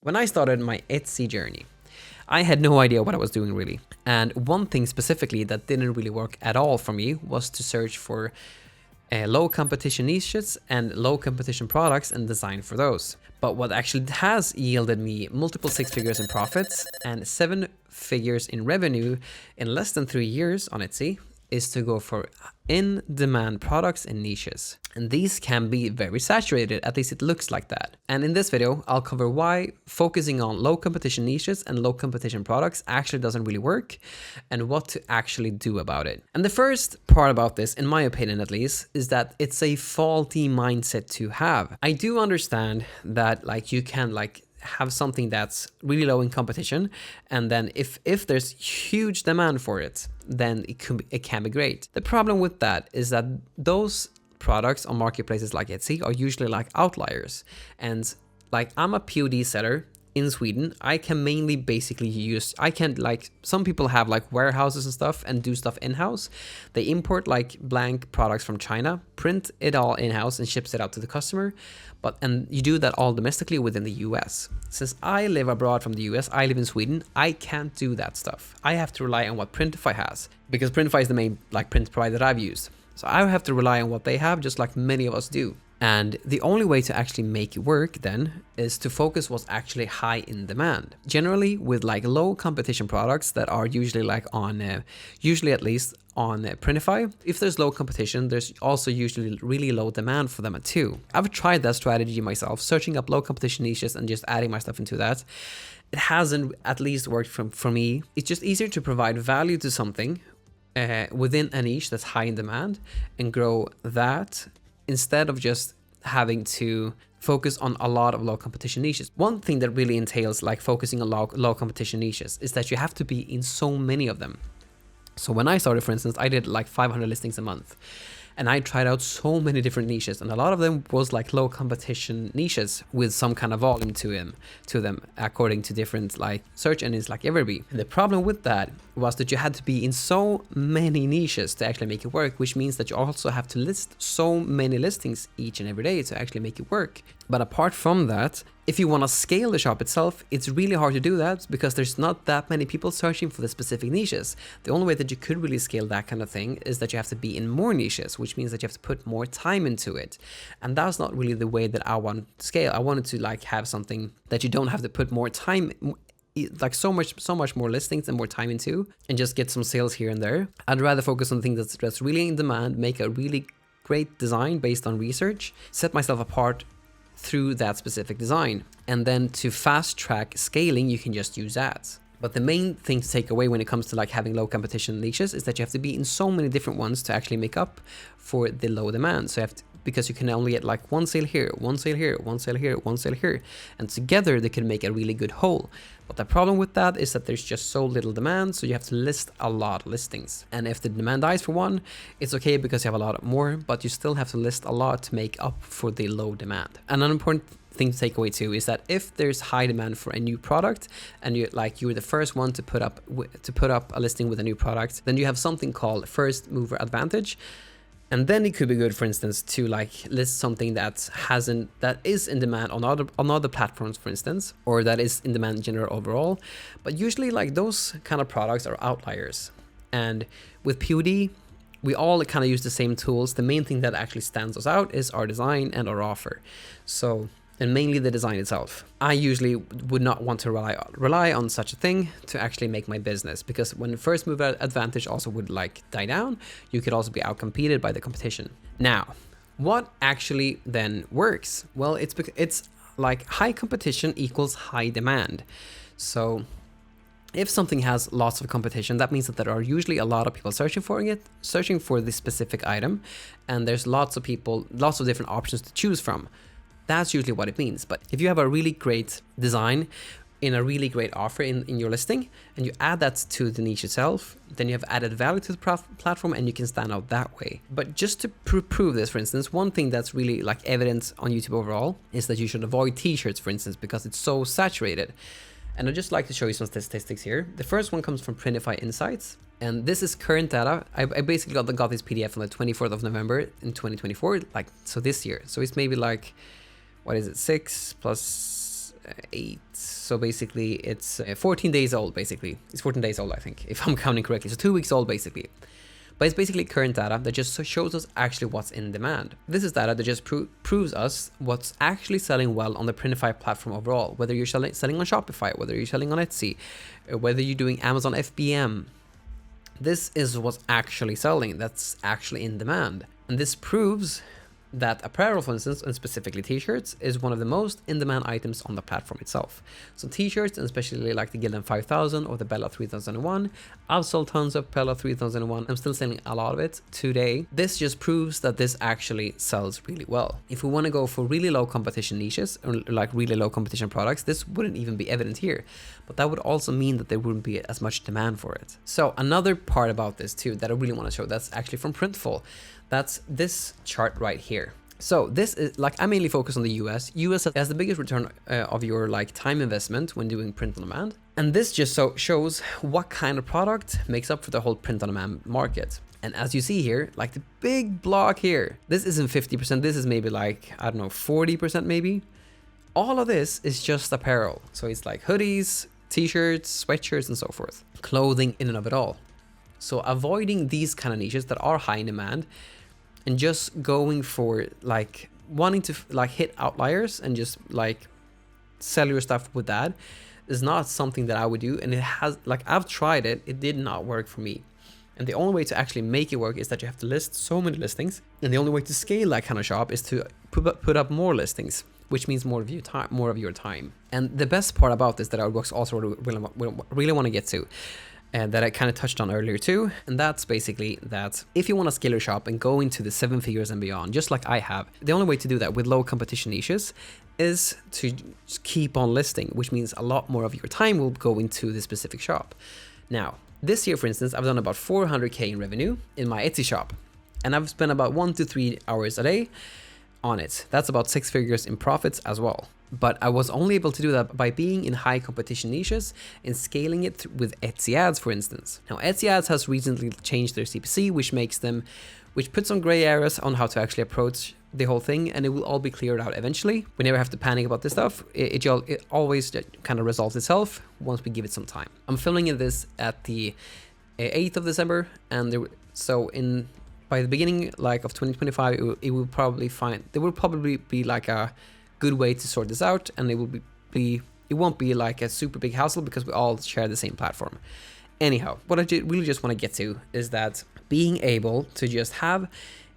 When I started my Etsy journey, I had no idea what I was doing really. And one thing specifically that didn't really work at all for me was to search for low competition niches and low competition products and design for those. But what actually has yielded me multiple 6 figures in profits and 7 figures in revenue in less than 3 years on Etsy is to go for in-demand products and niches. And these can be very saturated, at least it looks like that. And in this video, I'll cover why focusing on low competition niches and low competition products actually doesn't really work and what to actually do about it. And the first part about this, in my opinion at least, is that it's a faulty mindset to have. I do understand that you can have something that's really low in competition, and then if there's huge demand for it, then it can be great. The problem with that is that those products on marketplaces like Etsy are usually outliers, and I'm a POD seller in Sweden. I can mainly basically some people have warehouses and stuff and do stuff in-house. They import blank products from China, print it all in-house and ships it out to the customer. And you do that all domestically within the US. Since I live abroad from the US, I live in Sweden, I can't do that stuff. I have to rely on what Printify has, because Printify is the main print provider that I've used. So I have to rely on what they have, just like many of us do. And the only way to actually make it work then is to focus what's actually high in demand. Generally with low competition products that are usually usually at least on Printify. If there's low competition, there's also usually really low demand for them too. I've tried that strategy myself, searching up low competition niches and just adding my stuff into that. It hasn't at least worked for me. It's just easier to provide value to something within a niche that's high in demand and grow that, instead of just having to focus on a lot of low competition niches. One thing that really entails focusing on low competition niches is that you have to be in so many of them. So when I started, for instance, I did 500 listings a month. And I tried out so many different niches, and a lot of them was low competition niches with some kind of volume to them according to different search engines like Everbee. And the problem with that was that you had to be in so many niches to actually make it work, which means that you also have to list so many listings each and every day to actually make it work. But apart from that, if you want to scale the shop itself, it's really hard to do that because there's not that many people searching for the specific niches. The only way that you could really scale that kind of thing is that you have to be in more niches, which means that you have to put more time into it. And that's not really the way that I want to scale. I wanted to have something that you don't have to put more time, so much more listings and more time into, and just get some sales here and there. I'd rather focus on things that's really in demand, make a really great design based on research, set myself apart through that specific design. And then to fast track scaling, you can just use ads. But the main thing to take away when it comes to having low competition niches is that you have to be in so many different ones to actually make up for the low demand. So you have to, because you can only get one sale here, one sale here, one sale here, one sale here, and together they can make a really good whole. But the problem with that is that there's just so little demand, so you have to list a lot of listings. And if the demand dies for one, it's okay because you have a lot more, but you still have to list a lot to make up for the low demand. And an important thing to take away too is that if there's high demand for a new product and you're the first one to put up a listing with a new product, then you have something called first mover advantage. And then it could be good, for instance, to list something that is in demand on other platforms, for instance, or that is in demand in general overall. But usually those kind of products are outliers. And with POD, we all kind of use the same tools. The main thing that actually stands us out is our design and our offer. And mainly the design itself. I usually would not want to rely on such a thing to actually make my business, because when first mover advantage also would die down, you could also be outcompeted by the competition. Now, what actually then works? Well, it's high competition equals high demand. So if something has lots of competition, that means that there are usually a lot of people searching for this specific item, and there's lots of different options to choose from. That's usually what it means. But if you have a really great design in a really great offer in your listing, and you add that to the niche itself, then you have added value to the platform and you can stand out that way. But just to prove this, for instance, one thing that's really evident on YouTube overall is that you should avoid t-shirts, for instance, because it's so saturated. And I'd just like to show you some statistics here. The first one comes from Printify Insights. And this is current data. I basically got this PDF on the 24th of November in 2024, so this year. So it's maybe what is it, 6 plus 8. So basically it's 14 days old, basically. It's 14 days old, I think, if I'm counting correctly. So 2 weeks old, basically. But it's basically current data that just shows us actually what's in demand. This is data that just proves us what's actually selling well on the Printify platform overall. Whether you're selling on Shopify, whether you're selling on Etsy, whether you're doing Amazon FBM. This is what's actually selling, that's actually in demand. And this proves that apparel, for instance, and specifically t-shirts, is one of the most in-demand items on the platform itself. So t-shirts, and especially like the Gildan 5000 or the Bella 3001, I've sold tons of Bella 3001. I'm still selling a lot of it today. This just proves that this actually sells really well. If we want to go for really low competition niches, or like really low competition products, this wouldn't even be evident here. But that would also mean that there wouldn't be as much demand for it. So another part about this too that I really want to show, that's actually from Printful. That's this chart right here. So this is like, I mainly focus on the US. US has the biggest return of your like time investment when doing print on demand. And this just shows what kind of product makes up for the whole print on demand market. And as you see here, like the big block here, this isn't 50%. This is maybe like, I don't know, 40% maybe. All of this is just apparel. So it's like hoodies, t-shirts, sweatshirts, and so forth. Clothing in and of it all. So avoiding these kind of niches that are high in demand and just going for like wanting to like hit outliers and just like sell your stuff with that is not something that I would do. And it has, like, I've tried it, it did not work for me. And the only way to actually make it work is that you have to list so many listings. And the only way to scale that kind of shop is to put up more listings, which means more of your time. And the best part about this that I also really want to get to, and that I kind of touched on earlier too, and that's basically that if you want to scale your shop and go into the 7 figures and beyond, just like I have, the only way to do that with low competition niches is to just keep on listing, which means a lot more of your time will go into the specific shop. Now, this year, for instance, I've done about 400K in revenue in my Etsy shop, and I've spent about 1 to 3 hours a day on it. That's about 6 figures in profits as well. But I was only able to do that by being in high competition niches and scaling it with Etsy ads, for instance. Now, Etsy ads has recently changed their CPC, which puts some gray areas on how to actually approach the whole thing, and it will all be cleared out eventually. We never have to panic about this stuff. It always kind of resolves itself once we give it some time. I'm filming this at the 8th of December, and by the beginning like of 2025, it will probably be like a good way to sort this out, and it won't be like a super big hassle because we all share the same platform. Anyhow, what I really just want to get to is that being able to just have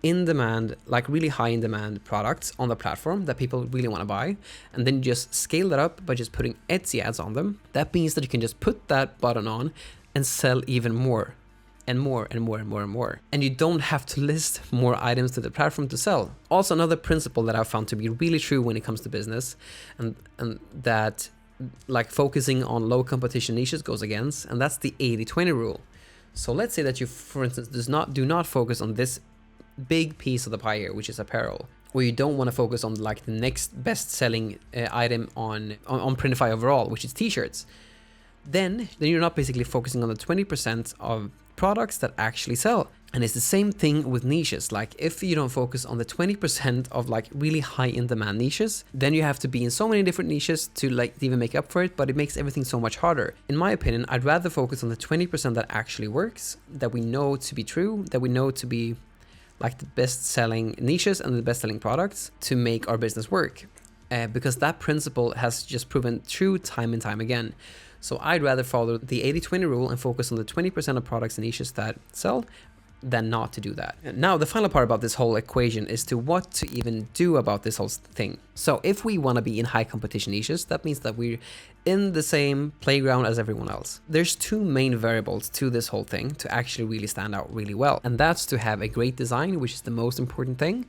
in demand, like really high in demand products on the platform that people really want to buy, and then just scale that up by just putting Etsy ads on them. That means that you can just put that button on and sell even more and more and more and more and more. And you don't have to list more items to the platform to sell. Also, another principle that I've found to be really true when it comes to business, and that like focusing on low competition niches goes against, and that's the 80-20 rule. So let's say that you, for instance, do not focus on this big piece of the pie here, which is apparel, where you don't want to focus on like the next best selling item on Printify overall, which is t-shirts. Then you're not basically focusing on the 20% of products that actually sell. And it's the same thing with niches. Like if you don't focus on the 20% of like really high in demand niches, then you have to be in so many different niches to like even make up for it, but it makes everything so much harder. In my opinion, I'd rather focus on the 20% that actually works, that we know to be true, that we know to be like the best selling niches and the best selling products to make our business work. Because that principle has just proven true time and time again. So I'd rather follow the 80-20 rule and focus on the 20% of products and niches that sell than not to do that. Now, the final part about this whole equation is to what to even do about this whole thing. So if we want to be in high competition niches, that means that we're in the same playground as everyone else. There's 2 main variables to this whole thing to actually really stand out really well. And that's to have a great design, which is the most important thing.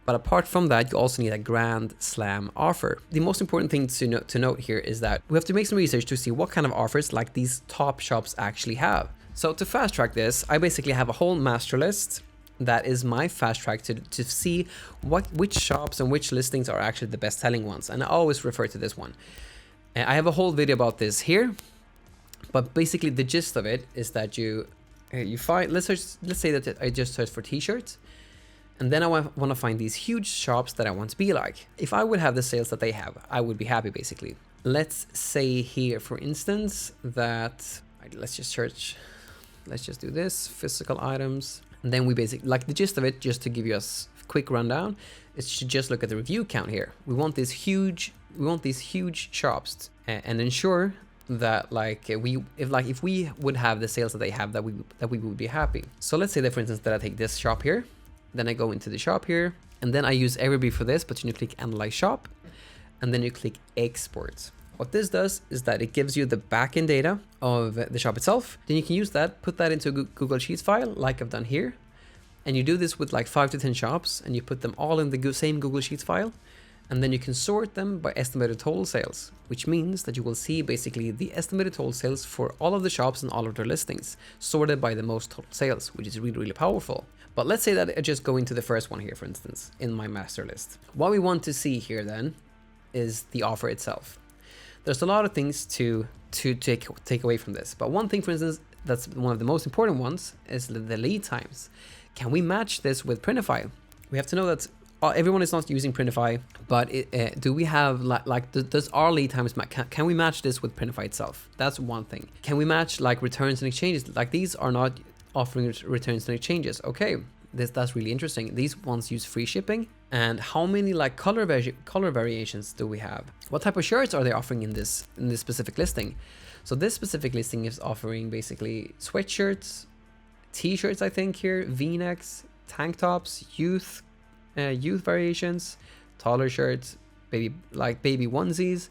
But apart from that, you also need a grand slam offer. The most important thing to note here is that we have to make some research to see what kind of offers like these top shops actually have. So to fast track this, I basically have a whole master list that is my fast track to see which shops and which listings are actually the best selling ones. And I always refer to this one. I have a whole video about this here, but basically the gist of it is that you find, let's say that I just search for t-shirts. And then I want to find these huge shops that I want to be like. If I would have the sales that they have, I would be happy basically. Let's say here, for instance, that let's just search. Let's just do this, physical items. And then we basically, like the gist of it, just to give you a quick rundown, is to just look at the review count here. We want these huge shops and ensure that if we would have the sales that they have, that we would be happy. So let's say that, for instance, that I take this shop here, then I go into the shop here, and then I use Everbee for this, but you click Analyze Shop, and then you click Export. What this does is that it gives you the backend data of the shop itself. Then you can use that, put that into a Google Sheets file, like I've done here, and you do this with like 5 to 10 shops, and you put them all in the same Google Sheets file, and then you can sort them by estimated total sales, which means that you will see basically the estimated total sales for all of the shops and all of their listings, sorted by the most total sales, which is really, really powerful. But let's say that I just go into the first one here, for instance, in my master list. What we want to see here then is the offer itself. There's a lot of things to take away from this, but one thing, for instance, that's one of the most important ones is the lead times. Can we match this with Printify? We have to know that everyone is not using Printify, but do we have does our lead times can we match this with Printify itself? That's one thing. Can we match like returns and exchanges? Like these are not offering returns and exchanges. Okay, that's really interesting. These ones use free shipping. And how many like color variations do we have? What type of shirts are they offering in this specific listing? So this specific listing is offering basically sweatshirts, t-shirts, I think here, v-necks, tank tops, youth variations, taller shirts, baby onesies,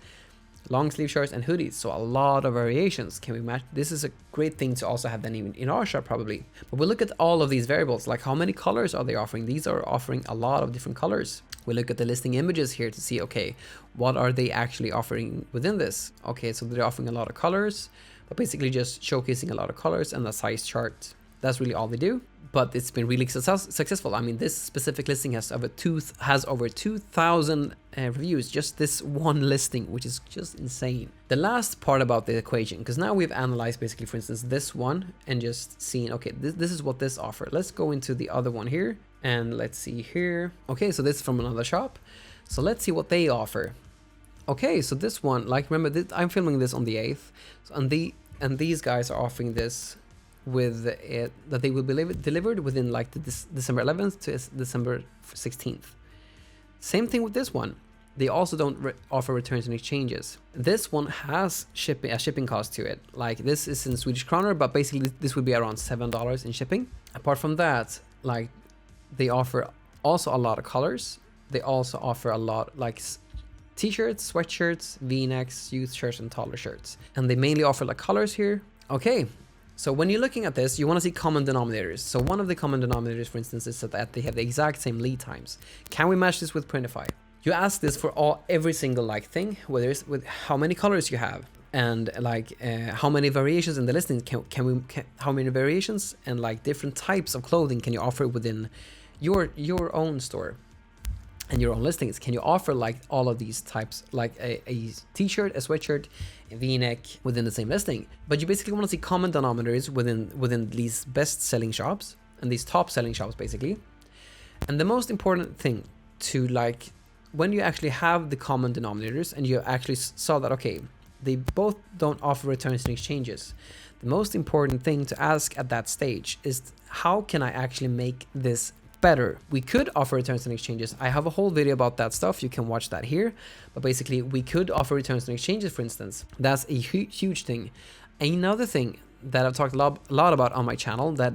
long sleeve shirts, and hoodies. So a lot of variations. Can we match? This is a great thing to also have then even in our shop probably. But we look at all of these variables, like how many colors are they offering? These are offering a lot of different colors. We look at the listing images here to see, okay, what are they actually offering within this? Okay, so they're offering a lot of colors, but basically just showcasing a lot of colors and a size chart. That's really all they do, but it's been really successful. I mean, this specific listing has over 2,000 reviews, just this one listing, which is just insane. The last part about the equation, because now we've analyzed basically, for instance, this one and just seen, okay, this is what this offer. Let's go into the other one here and let's see here. Okay, so this is from another shop. So let's see what they offer. Okay, so this one, like remember, I'm filming this on the 8th, so and these guys are offering this with it that they will be delivered within like the December 11th to December 16th. Same thing with this one. They also don't offer returns and exchanges. This one has a shipping cost to it. Like this is in Swedish kroner, but basically this would be around $7 in shipping. Apart from that, like they offer also a lot of colors. They also offer a lot like t-shirts, sweatshirts, v-necks, youth shirts, and taller shirts. And they mainly offer like colors here. Okay. So when you're looking at this, you want to see common denominators. So one of the common denominators, for instance, is that they have the exact same lead times. Can we match this with Printify? You ask this for every single like thing, whether it's with how many colors you have and like how many variations in the listing how many variations and like different types of clothing can you offer within your own store and your own listings. Can you offer like all of these types, like a t-shirt, a sweatshirt, a v-neck within the same listing? But you basically want to see common denominators within these best selling shops and these top selling shops basically. And the most important thing to like, when you actually have the common denominators and you actually saw that, okay, they both don't offer returns and exchanges, the most important thing to ask at that stage is, how can I actually make this better? We could offer returns and exchanges. I have a whole video about that stuff. You can watch that here. But basically, we could offer returns and exchanges, for instance. That's a huge thing. Another thing that I've talked a lot about on my channel that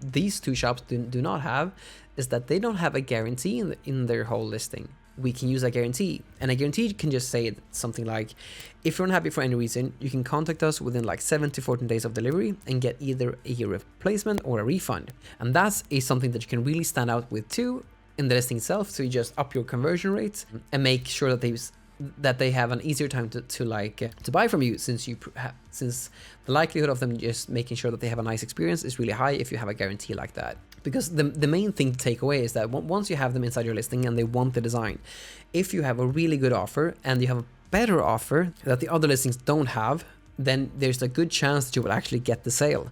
these two shops do not have is that they don't have a guarantee in their whole listing. We can use a guarantee, and a guarantee can just say something like, if you're unhappy for any reason, you can contact us within like 7 to 14 days of delivery and get either a replacement or a refund. And that's something that you can really stand out with too in the listing itself. So you just up your conversion rates and make sure that they have an easier time to buy from you, since the likelihood of them just making sure that they have a nice experience is really high if you have a guarantee like that. Because the main thing to take away is that once you have them inside your listing and they want the design, if you have a really good offer and you have a better offer that the other listings don't have, then there's a good chance that you will actually get the sale.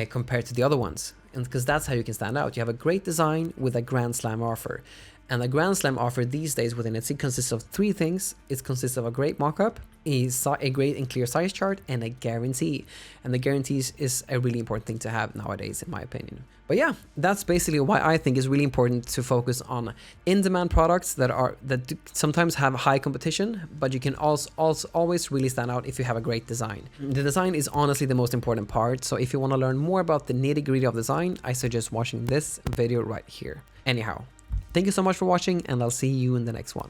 compared to the other ones. And because that's how you can stand out. You have a great design with a Grand Slam offer. And a Grand Slam offer these days within Etsy consists of 3 things. It consists of a great mockup, a great and clear size chart, and a guarantee. And the guarantees is a really important thing to have nowadays, in my opinion. But yeah, that's basically why I think it's really important to focus on in-demand products that sometimes have high competition, but you can also always really stand out if you have a great design. The design is honestly the most important part, so if you want to learn more about the nitty-gritty of design, I suggest watching this video right here. Anyhow, thank you so much for watching, and I'll see you in the next one.